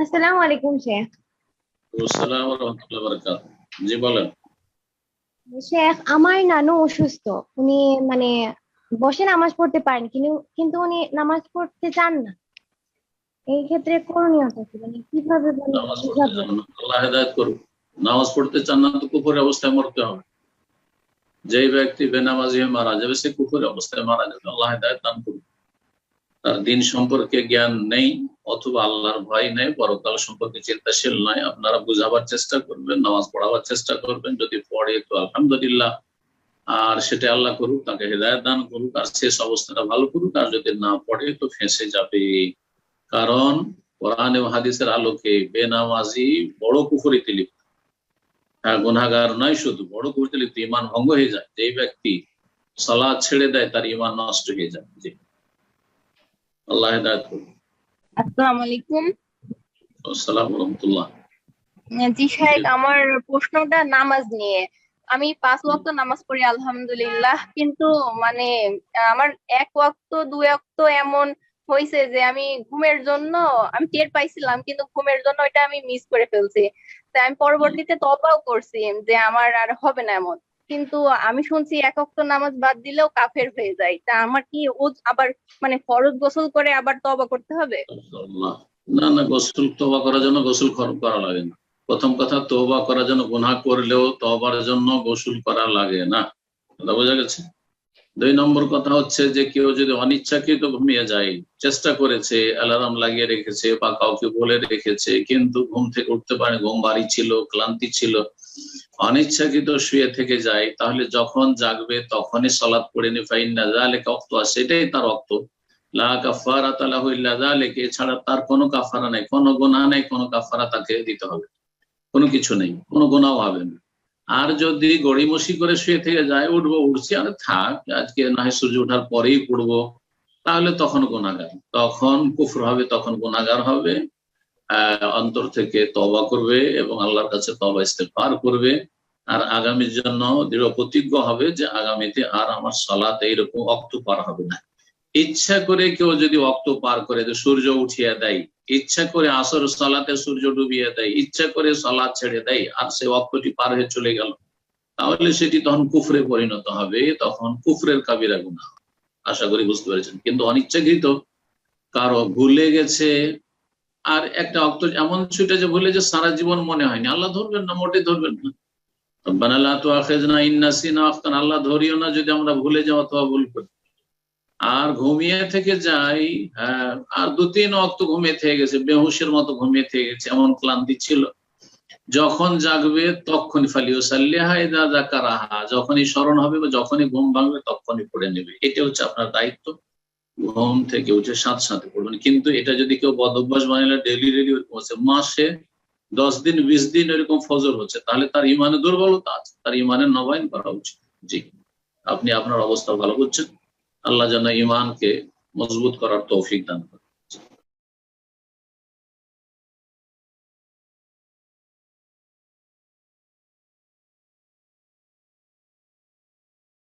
আসসালামু আলাইকুম শেখ। আসসালামু আলাইকুম ওয়া রাহমাতুল্লাহি ওয়া বারাকাতুহু। জি বলেন। শেখ, আমার নানু অসুস্থ। উনি মানে বসে নামাজ পড়তে পারেন, কিন্তু কিন্তু উনি নামাজ পড়তে চান না। এই ক্ষেত্রে করণীয়টা কি, মানে কিভাবে নামাজ পড়তে বুঝাবো? চান না, আল্লাহ হেদায়েত করুন। নামাজ পড়তে চান না তো কুফরের অবস্থায় মরতে হবে। যেই ব্যক্তি বেনামাজি হয়ে মারা যাবে সে কুফরের অবস্থায় মারা যাবে। আল্লাহ হেদায়েত দান করুন। তার দিন সম্পর্কে জ্ঞান নেই অথবা আল্লাহর ভয় নেই, পরকাল সম্পর্কে চিন্তাশীল নয়। আপনারা বুঝাবার চেষ্টা করবেন, নামাজ পড়াবার চেষ্টা করবেন। যদি পড়ে তো আলহামদুলিল্লাহ, আর সেটা আল্লাহ করুক, তাকে হেদায়েত দান করুক আর শেষ অবস্থাটা ভালো করুক। আর যদি না পড়ে তো ফেঁসে যাবে। কারণ কোরআন এবং হাদিসের আলোকে বেনামাজি বড় কুফরিতে লিপ্ত। হ্যাঁ, গুনাহগার নয়, শুধু বড় কুফরিতে লিপ্ত, ঈমান ভঙ্গ হয়ে যায়। যে ব্যক্তি সালাত ছেড়ে দেয় তার ঈমান নষ্ট হয়ে যায়। জি, আল্লাহ হেদায়েত করুন। আসসালামু আলাইকুম। আসসালামু রাহমাতুল্লাহ। জি শাইখ, আমার প্রশ্নটা নামাজ নিয়ে। আমি 5 ওয়াক্ত নামাজ পড়ি আলহামদুলিল্লাহ, কিন্তু মানে আমার 1 ওয়াক্ত 2 ওয়াক্ত এমন হয়েছে যে আমি ঘুমের জন্য আমি টের পাইছিলাম, কিন্তু ঘুমের জন্য এটা আমি মিস করে ফেলছি। তাই আমি পরবর্তীতে তওবাও করছি যে আমার আর হবে না এমন। কিন্তু আমি শুনছি 1 ওয়াক্ত নামাজ বাদ দিলেও কাফের হয়ে যায়। তা আমার কি ও আবার মানে ফরজ গোসল করে আবার তওবা করতে হবে? আল্লাহ। না না, গোসল তওবা করার জন্য গোসল করা লাগে না। প্রথম কথা, তওবা করার জন্য, গুনাহ করলেও তওবার জন্য গোসল করা লাগে না। কথা বোঝা গেছে? 2 নম্বর কথা হচ্ছে যে কেউ যদি অনিচ্ছাকৃত ঘুমিয়ে যায়, চেষ্টা করেছে, অ্যালার্ম লাগিয়ে রেখেছে বা কাউকে বলে রেখেছে, কিন্তু ঘুম থেকে উঠতে পারে, ঘুম ভারী ছিল, ক্লান্তি ছিল, অনিচ্ছাকৃত শুয়ে থেকে যায়, তাহলে যখন জাগবে তখনই সালাত পড়ে নি। ফাইন্না যালিকা ওয়াক্তুহা, সেটাই তার ওয়াক্ত। লা কাফারাতা লাহু ইল্লা যালিক, এছাড়া তার কোনো কাফারা নাই, কোনো গুনাহ নেই, কোনো কাফারা তাকে দিতে হবে, কোনো কিছু নেই, কোনো গুনাহ হবে না। আর যদি গড়িমসি করে শুয়ে থেকে যায়, উঠবো উঠছি, আরে থাক আজকে না হয় সূর্য ওঠার পরেই পড়বো, তাহলে তখন গুনাহগার, তখন কুফর হবে, তখন গুনাহগার হবে। অন্তর থেকে তওবা করবে এবং আল্লাহর কাছে তওবা ইস্তেগফার করবে। আর আগামীর জন্য দৃঢ় প্রতিজ্ঞ হবে যে আগামীতে আর আমার সালাত এইরকম ওয়াক্ত পার হবে না। ইচ্ছা করে কেউ যদি ওয়াক্ত পার করে, সূর্য উঠিয়ে দেয়, ইচ্ছা করে আসর সালাতে সূর্য ডুবিয়ে দেয়, ইচ্ছা করে সালাত ছেড়ে দেয়, আর সে ওয়াক্তটি পার হয়ে চলে গেল, তাহলে সেটি তখন কুফরে পরিণত হবে, তখন কুফরের কাবিরা গুনাহ। আশা করি বুঝতে পেরেছেন। কিন্তু অনিচ্ছাকৃত কারো ভুলে গেছে, আর একটা ওয়াক্ত এমন ছুটে যে ভুলে যে সারা জীবন মনে হয়নি, আল্লাহ ধরবেন না, মোটে ধরবেন না। রব্বানা লা তুআখিযনা ইন নাসিনা আও আখতানা, আল্লাহ ধরিও না যদি আমরা ভুলে যাই অথবা ভুল করি। আর ঘুমিয়ে থেকে যাই, হ্যাঁ, আর 2-3 ওয়াক্ত ঘুমিয়ে থেকে গেছে, বেহুশের মতো ঘুমিয়ে থেকে গেছে, এমন ক্লান্তি ছিল, যখন জাগবে তখনই ফালিউসাল্লিহা ইযা যাকারাহা, যখনই স্মরণ হবে বা যখনই ঘুম ভাঙবে তখনই পড়ে নেবে। এটা হচ্ছে আপনার দায়িত্ব। ঘুম থেকে উঠে সাথে সাথে পড়বেন। কিন্তু এটা যদি কেউ বদ অভ্যাস বানালে ডেলি ডেলি হচ্ছে, মাসে 10 দিন 20 দিন এরকম ফজর হচ্ছে, তাহলে তার ইমানে দুর্বলতা আছে, তার ইমানের নবায়ন করা উচিত। জি, আপনি আপনার অবস্থা ভালো করছেন। আল্লাহ যেন ইমানকে মজবুত করার তৌফিক দান করেন।